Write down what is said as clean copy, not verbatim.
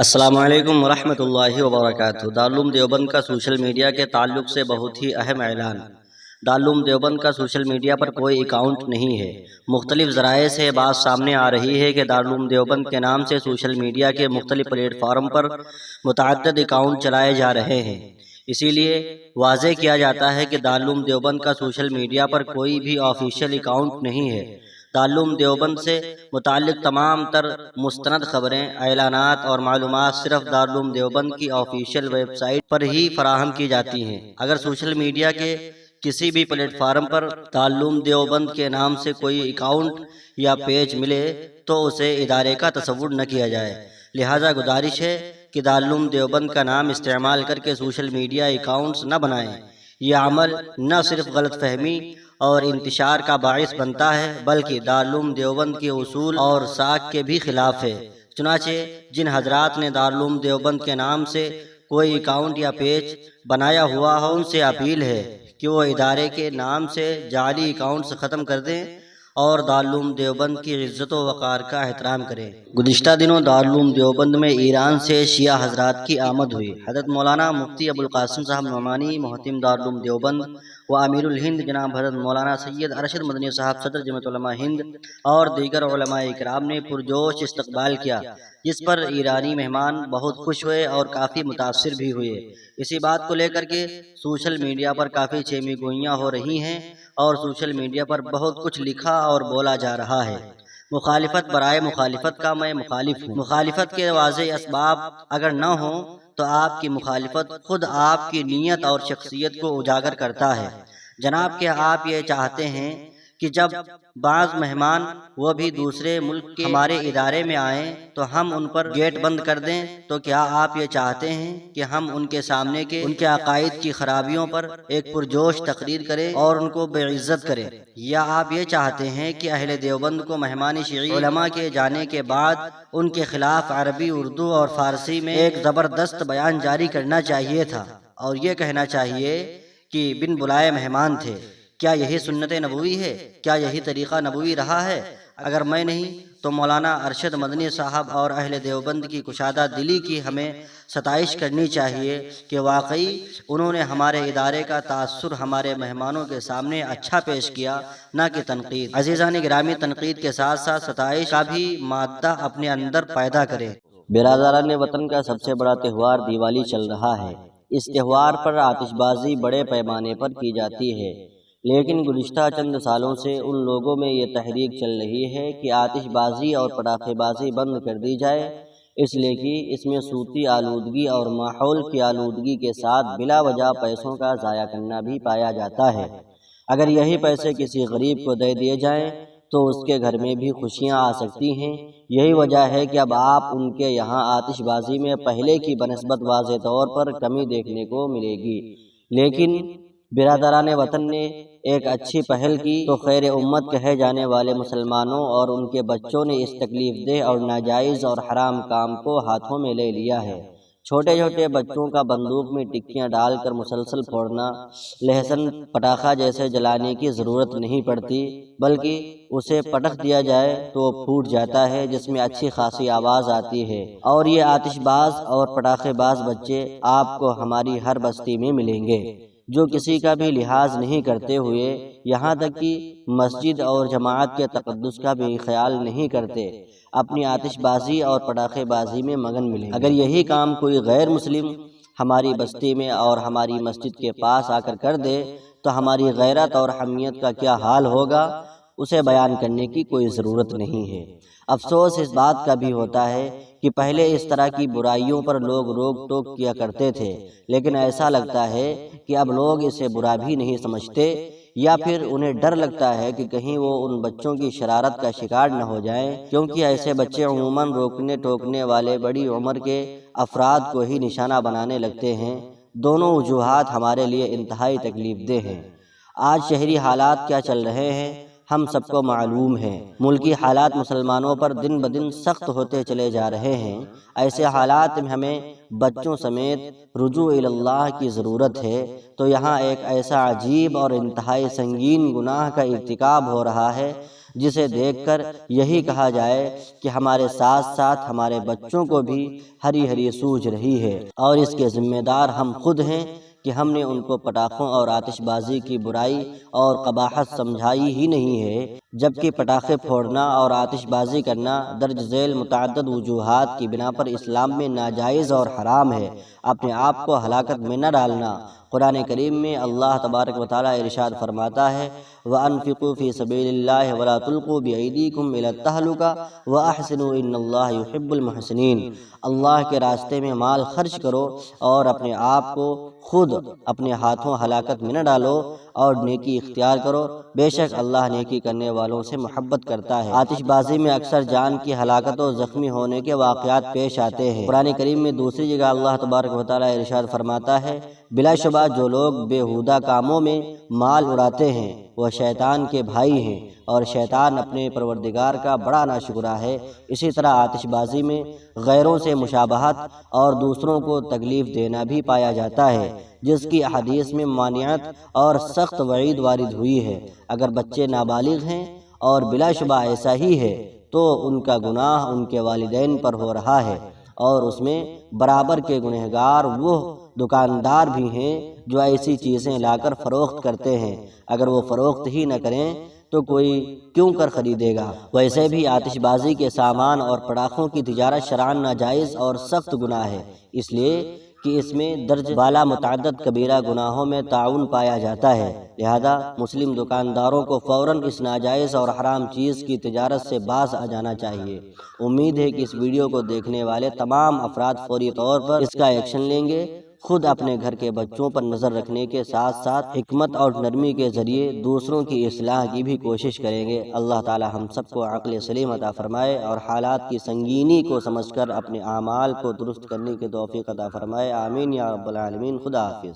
السلام علیکم ورحمۃ اللہ وبرکاتہ۔ دارالعلوم دیوبند کا سوشل میڈیا کے تعلق سے بہت ہی اہم اعلان۔ دارالعلوم دیوبند کا سوشل میڈیا پر کوئی اکاؤنٹ نہیں ہے۔ مختلف ذرائع سے بات سامنے آ رہی ہے کہ دارالعلوم دیوبند کے نام سے سوشل میڈیا کے مختلف پلیٹ فارم پر متعدد اکاؤنٹ چلائے جا رہے ہیں۔ اسی لیے واضح کیا جاتا ہے کہ دارالعلوم دیوبند کا سوشل میڈیا پر کوئی بھی آفیشیل اکاؤنٹ نہیں ہے۔ دارالعلوم دیوبند سے متعلق تمام تر مستند خبریں، اعلانات اور معلومات صرف دارالعلوم دیوبند کی آفیشیل ویب سائٹ پر ہی فراہم کی جاتی ہیں۔ اگر سوشل میڈیا کے کسی بھی پلیٹ فارم پر دارالعلوم دیوبند کے نام سے کوئی اکاؤنٹ یا پیج ملے تو اسے ادارے کا تصور نہ کیا جائے۔ لہذا گزارش ہے کہ دارالعلوم دیوبند کا نام استعمال کر کے سوشل میڈیا اکاؤنٹس نہ بنائیں۔ یہ عمل نہ صرف غلط فہمی اور انتشار کا باعث بنتا ہے بلکہ دارالعلوم دیوبند کے اصول اور ساکھ کے بھی خلاف ہے۔ چنانچہ جن حضرات نے دارالعلوم دیوبند کے نام سے کوئی اکاؤنٹ یا پیج بنایا ہوا ہو ان سے اپیل ہے کہ وہ ادارے کے نام سے جعلی اکاؤنٹس ختم کر دیں اور دارالعلوم دیوبند کی عزت و وقار کا احترام کریں۔ گزشتہ دنوں دارالعلوم دیوبند میں ایران سے شیعہ حضرات کی آمد ہوئی۔ حضرت مولانا مفتی ابوالقاسم صاحب نعمانی محتم دارالعلوم دیوبند و امیر الہند جناب حضرت مولانا سید ارشد مدنی صاحب صدر جمعیت علماء ہند اور دیگر علماء کرام نے پرجوش استقبال کیا، جس پر ایرانی مہمان بہت خوش ہوئے اور کافی متاثر بھی ہوئے۔ اسی بات کو لے کر کے سوشل میڈیا پر کافی چیمی گوئیاں ہو رہی ہیں اور سوشل میڈیا پر بہت کچھ لکھا اور بولا جا رہا ہے۔ مخالفت برائے مخالفت کا میں مخالف ہوں۔ مخالفت کے واضح اسباب اگر نہ ہوں تو آپ کی مخالفت خود آپ کی نیت اور شخصیت کو اجاگر کرتا ہے۔ جناب کہ آپ یہ چاہتے ہیں کہ جب بعض مہمان وہ بھی دوسرے ملک کے ہمارے ادارے میں آئیں تو ہم ان پر گیٹ بند کر دیں، تو کیا آپ یہ چاہتے ہیں کہ ہم ان کے سامنے کے ان کے عقائد کی خرابیوں پر ایک پرجوش تقریر کریں اور ان کو بے عزت کریں؟ یا آپ یہ چاہتے ہیں کہ اہل دیوبند کو مہمان شیعی علماء کے جانے کے بعد ان کے خلاف عربی، اردو اور فارسی میں ایک زبردست بیان جاری کرنا چاہیے تھا اور یہ کہنا چاہیے کہ بن بلائے مہمان تھے؟ کیا یہی سنت نبوی ہے؟ کیا یہی طریقہ نبوی رہا ہے؟ اگر میں نہیں تو مولانا ارشد مدنی صاحب اور اہل دیوبند کی کشادہ دلی کی ہمیں ستائش کرنی چاہیے کہ واقعی انہوں نے ہمارے ادارے کا تاثر ہمارے مہمانوں کے سامنے اچھا پیش کیا، نہ کہ تنقید۔ عزیزان گرامی، تنقید کے ساتھ ساتھ ستائش کا بھی مادہ اپنے اندر پیدا کرے۔ برادران وطن کا سب سے بڑا تہوار دیوالی چل رہا ہے۔ اس تہوار پر آتش بازی بڑے پیمانے پر کی جاتی ہے، لیکن گزشتہ چند سالوں سے ان لوگوں میں یہ تحریک چل رہی ہے کہ آتش بازی اور پٹاخے بازی بند کر دی جائے، اس لیے کہ اس میں صوتی آلودگی اور ماحول کی آلودگی کے ساتھ بلا وجہ پیسوں کا ضائع کرنا بھی پایا جاتا ہے۔ اگر یہی پیسے کسی غریب کو دے دیے جائیں تو اس کے گھر میں بھی خوشیاں آ سکتی ہیں۔ یہی وجہ ہے کہ اب آپ ان کے یہاں آتش بازی میں پہلے کی بنسبت واضح طور پر کمی دیکھنے کو ملے گی، لیکن برادران وطن نے ایک اچھی پہل کی تو خیر امت کہے جانے والے مسلمانوں اور ان کے بچوں نے اس تکلیف دہ اور ناجائز اور حرام کام کو ہاتھوں میں لے لیا ہے۔ چھوٹے چھوٹے بچوں کا بندوق میں ٹکیاں ڈال کر مسلسل پھوڑنا، لہسن پٹاخہ جیسے جلانے کی ضرورت نہیں پڑتی، بلکہ اسے پٹخ دیا جائے تو وہ پھوٹ جاتا ہے، جس میں اچھی خاصی آواز آتی ہے۔ اور یہ آتش باز اور پٹاخے باز بچے آپ کو ہماری ہر بستی میں ملیں گے، جو کسی کا بھی لحاظ نہیں کرتے ہوئے یہاں تک کہ مسجد اور جماعت کے تقدس کا بھی خیال نہیں کرتے، اپنی آتش بازی اور پٹاخے بازی میں مگن ملیں گے۔ اگر یہی کام کوئی غیر مسلم ہماری بستی میں اور ہماری مسجد کے پاس آ کر دے تو ہماری غیرت اور حمیت کا کیا حال ہوگا، اسے بیان کرنے کی کوئی ضرورت نہیں ہے۔ افسوس اس بات کا بھی ہوتا ہے کہ پہلے اس طرح کی برائیوں پر لوگ روک ٹوک کیا کرتے تھے، لیکن ایسا لگتا ہے کہ اب لوگ اسے برا بھی نہیں سمجھتے، یا پھر انہیں ڈر لگتا ہے کہ کہیں وہ ان بچوں کی شرارت کا شکار نہ ہو جائیں، کیونکہ ایسے بچے عموماً روکنے ٹوکنے والے بڑی عمر کے افراد کو ہی نشانہ بنانے لگتے ہیں۔ دونوں وجوہات ہمارے لیے انتہائی تکلیف دہ ہیں۔ آج شہری حالات کیا چل رہے ہیں ہم سب کو معلوم ہے۔ ملکی حالات مسلمانوں پر دن بدن سخت ہوتے چلے جا رہے ہیں۔ ایسے حالات میں ہمیں بچوں سمیت رجوع اللہ کی ضرورت ہے، تو یہاں ایک ایسا عجیب اور انتہائی سنگین گناہ کا ارتکاب ہو رہا ہے جسے دیکھ کر یہی کہا جائے کہ ہمارے ساتھ ساتھ ہمارے بچوں کو بھی ہری ہری سوجھ رہی ہے، اور اس کے ذمہ دار ہم خود ہیں کہ ہم نے ان کو پٹاخوں اور آتش بازی کی برائی اور قباحت سمجھائی ہی نہیں ہے، جبکہ پٹاخے پھوڑنا اور آتش بازی کرنا درج ذیل متعدد وجوہات کی بنا پر اسلام میں ناجائز اور حرام ہے۔ اپنے آپ کو ہلاکت میں نہ ڈالنا۔ قرآن کریم میں اللہ تبارک و تعالیٰ ارشاد فرماتا ہے وَأَنفِقُوا فِي سَبِيلِ اللَّهِ وَلَا تُلْقُوا بِأَيْدِيكُمْ إِلَى التَّهْلُكَةِ وَأَحْسِنُوا إِنَّ اللَّهَ يُحِبُّ الْمُحْسِنِينَ۔ اللہ کے راستے میں مال خرچ کرو اور اپنے آپ کو خود اپنے ہاتھوں ہلاکت میں نہ ڈالو اور نیکی اختیار کرو، بے شک اللہ نیکی کرنے والوں سے محبت کرتا ہے۔ آتش بازی میں اکثر جان کی ہلاکت و زخمی ہونے کے واقعات پیش آتے ہیں۔ قرآن کریم میں دوسری جگہ اللہ تبارک و تعالیٰ ارشاد فرماتا ہے بلا شبہ جو لوگ بےہودہ کاموں میں مال اڑاتے ہیں وہ شیطان کے بھائی ہیں، اور شیطان اپنے پروردگار کا بڑا ناشکرا ہے۔ اسی طرح آتش بازی میں غیروں سے مشابہت اور دوسروں کو تکلیف دینا بھی پایا جاتا ہے، جس کی احادیث میں مانعت اور سخت وعید وارد ہوئی ہے۔ اگر بچے نابالغ ہیں اور بلا شبہ ایسا ہی ہے تو ان کا گناہ ان کے والدین پر ہو رہا ہے، اور اس میں برابر کے گنہگار وہ دکاندار بھی ہیں جو ایسی چیزیں لا کر فروخت کرتے ہیں۔ اگر وہ فروخت ہی نہ کریں تو کوئی کیوں کر خریدے گا؟ ویسے بھی آتش بازی کے سامان اور پٹاخوں کی تجارت شرعاً ناجائز اور سخت گناہ ہے، اس لیے کہ اس میں درج بالا متعدد کبیرہ گناہوں میں تعاون پایا جاتا ہے۔ لہذا مسلم دکانداروں کو فوراً اس ناجائز اور حرام چیز کی تجارت سے باز آ جانا چاہیے۔ امید ہے کہ اس ویڈیو کو دیکھنے والے تمام افراد فوری طور پر اس کا ایکشن لیں گے، خود اپنے گھر کے بچوں پر نظر رکھنے کے ساتھ ساتھ حکمت اور نرمی کے ذریعے دوسروں کی اصلاح کی بھی کوشش کریں گے۔ اللہ تعالی ہم سب کو عقل سلیم عطا فرمائے اور حالات کی سنگینی کو سمجھ کر اپنے اعمال کو درست کرنے کی توفیق عطا فرمائے۔ آمین یا رب العالمین۔ خدا حافظ۔